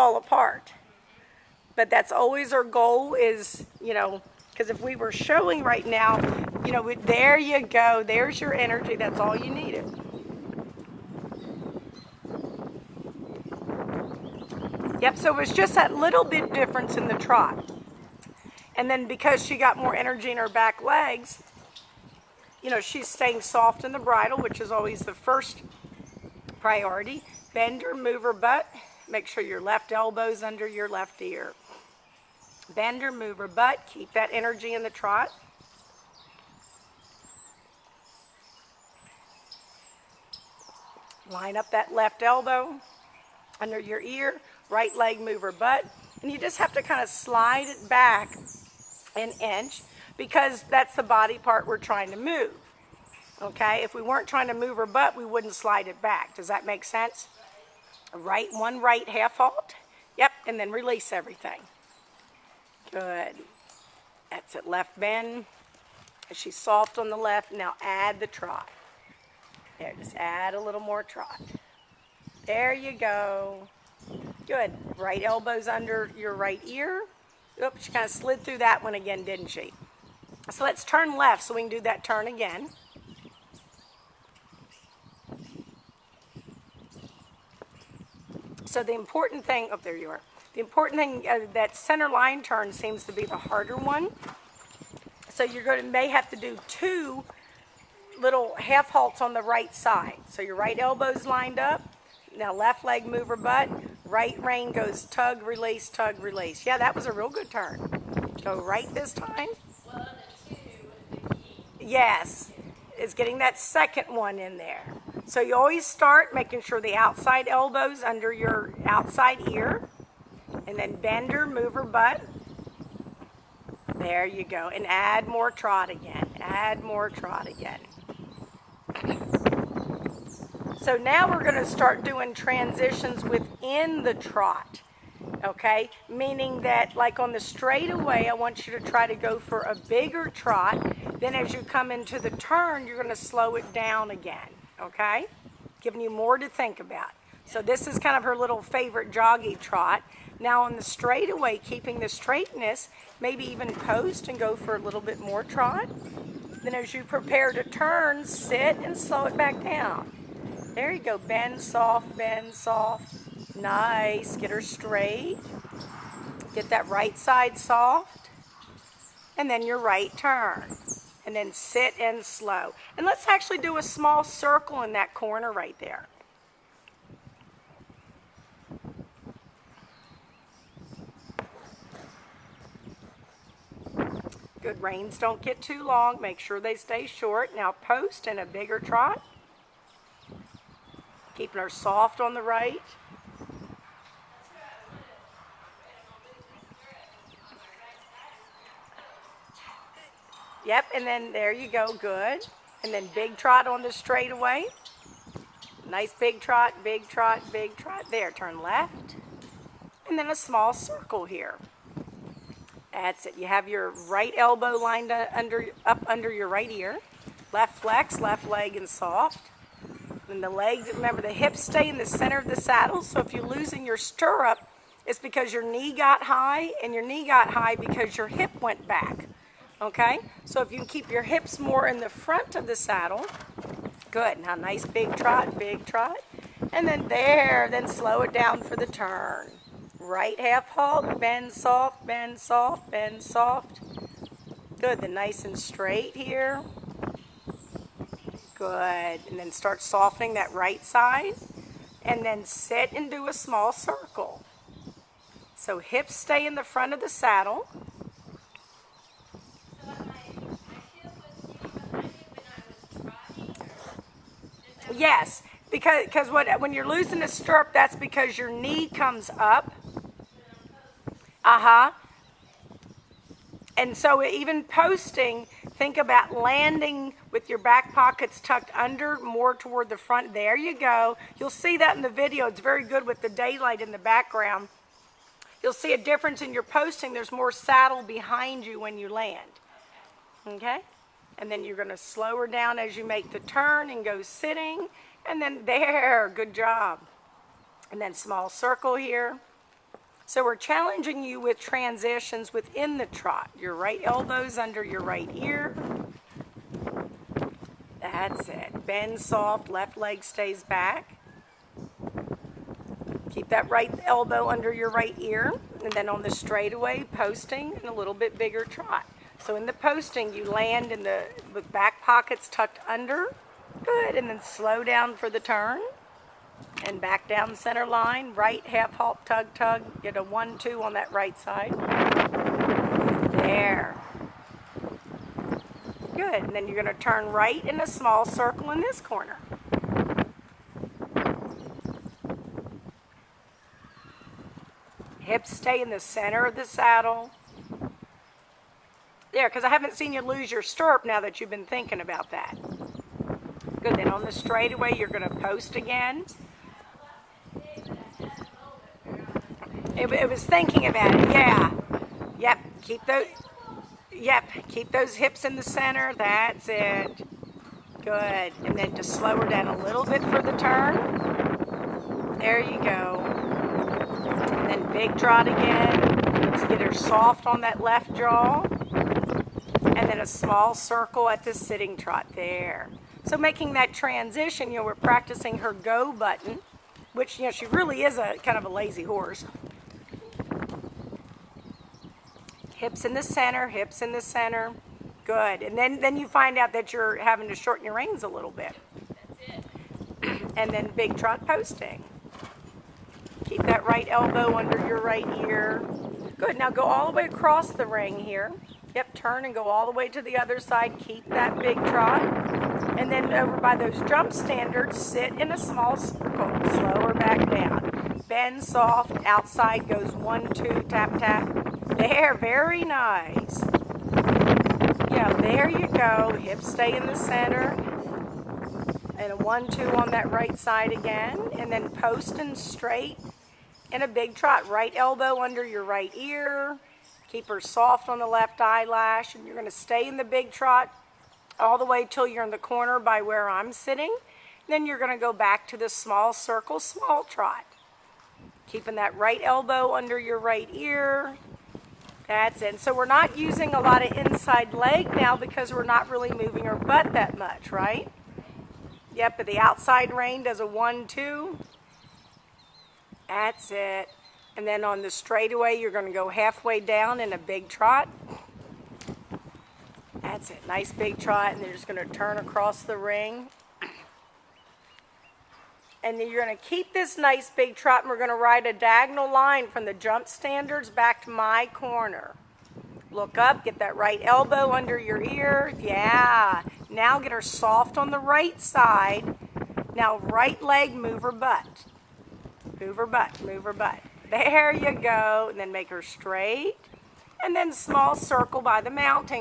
fall apart. But that's always our goal is, you know, because if we were showing right now, you know, there you go. There's your energy. That's all you needed. Yep, so it was just that little bit difference in the trot. And then because she got more energy in her back legs, you know, she's staying soft in the bridle, which is always the first priority. Bend her, move her butt. Make sure your left elbow's under your left ear. Bend her, move her butt. Keep that energy in the trot. Line up that left elbow under your ear. Right leg, move her butt. And you just have to kind of slide it back an inch because that's the body part we're trying to move. Okay? If we weren't trying to move her butt, we wouldn't slide it back. Does that make sense? Right, one right half halt. Yep, and then release everything. Good. That's it. Left bend. She's soft on the left. Now add the trot. There, just add a little more trot. There you go. Good. Right elbow's under your right ear. Oops, she kind of slid through that one again, didn't she? So let's turn left so we can do that turn again. So the important thing, oh, there you are. The important thing, that center line turn seems to be the harder one. So you're going to may have to do 2 little half halts on the right side. So your right elbow's lined up. Now left leg, move her butt. Right rein goes tug, release, tug, release. Yeah, that was a real good turn. Go right this time. 1 and 2 is the key. Yes, it's getting that second one in there. So you always start making sure the outside elbow's under your outside ear. And then bend her, move her butt. There you go. And add more trot again. Add more trot again. So now we're going to start doing transitions within the trot. Okay? Meaning that like on the straightaway, I want you to try to go for a bigger trot. Then as you come into the turn, you're going to slow it down again. Okay? Giving you more to think about. So this is kind of her little favorite joggy trot. Now on the straightaway, keeping the straightness, maybe even post and go for a little bit more trot. Then as you prepare to turn, sit and slow it back down. There you go. Bend soft, bend soft. Nice. Get her straight. Get that right side soft. And then your right turn. And then sit and slow. And let's actually do a small circle in that corner right there. Good. Reins don't get too long. Make sure they stay short. Now post in a bigger trot. Keeping her soft on the right. Yep, and then there you go. Good. And then big trot on the straightaway. Nice big trot, big trot, big trot. There, turn left. And then a small circle here. That's it. You have your right elbow lined up under your right ear. Left flex, left leg and soft. And the legs, remember the hips stay in the center of the saddle. So if you're losing your stirrup, it's because your knee got high, and your knee got high because your hip went back. Okay? So if you can keep your hips more in the front of the saddle, good. Now nice big trot, and then there, then slow it down for the turn. Right half halt, bend soft, bend soft, bend soft. Good, then nice and straight here. Good, and then start softening that right side, and then sit and do a small circle. So hips stay in the front of the saddle. Yes, because when you're losing a stirrup, that's because your knee comes up. And so even posting, think about landing with your back pockets tucked under, more toward the front. There you go. You'll see that in the video. It's very good with the daylight in the background. You'll see a difference in your posting. There's more saddle behind you when you land. Okay? And then you're going to slow her down as you make the turn and go sitting. And then there, good job. And then small circle here. So we're challenging you with transitions within the trot. Your right elbow's under your right ear. That's it. Bend soft, left leg stays back. Keep that right elbow under your right ear. And then on the straightaway, posting, and a little bit bigger trot. So in the posting, you land in the back pockets tucked under. Good. And then slow down for the turn. And back down center line. Right half halt, tug, tug. Get a 1-2 on that right side. There. Good. And then you're going to turn right in a small circle in this corner. Hips stay in the center of the saddle. There, because I haven't seen you lose your stirrup now that you've been thinking about that. Good. Then on the straightaway, you're going to post again. It was thinking about it, yeah. Yep, keep those hips in the center. That's it. Good. And then just slow her down a little bit for the turn. There you go. And then big trot again. Just get her soft on that left jaw. And then a small circle at the sitting trot there. So making that transition, we're practicing her go button, which, she really is a kind of a lazy horse. Hips in the center, hips in the center. Good. And then you find out that you're having to shorten your reins a little bit. That's it. And then big trot posting. Keep that right elbow under your right ear. Good. Now go all the way across the ring here. Yep, turn and go all the way to the other side. Keep that big trot. And then over by those jump standards, sit in a small circle. Slow her back down. Bend soft. Outside goes 1-2, tap, tap. There, very nice. Yeah, there you go. Hips stay in the center. And a 1-2 on that right side again. And then post and straight in a big trot. Right elbow under your right ear. Keep her soft on the left eyelash. And you're going to stay in the big trot all the way till you're in the corner by where I'm sitting. Then you're going to go back to the small circle, small trot. Keeping that right elbow under your right ear. That's it. So we're not using a lot of inside leg now because we're not really moving our butt that much, right? Yep, but the outside rein does a 1-2. That's it. And then on the straightaway, you're going to go halfway down in a big trot. That's it. Nice big trot. And they're just going to turn across the ring. And then you're going to keep this nice big trot, and we're going to ride a diagonal line from the jump standards back to my corner. Look up, get that right elbow under your ear. Yeah. Now get her soft on the right side. Now right leg, move her butt. Move her butt, move her butt. There you go. And then make her straight. And then small circle by the mounting.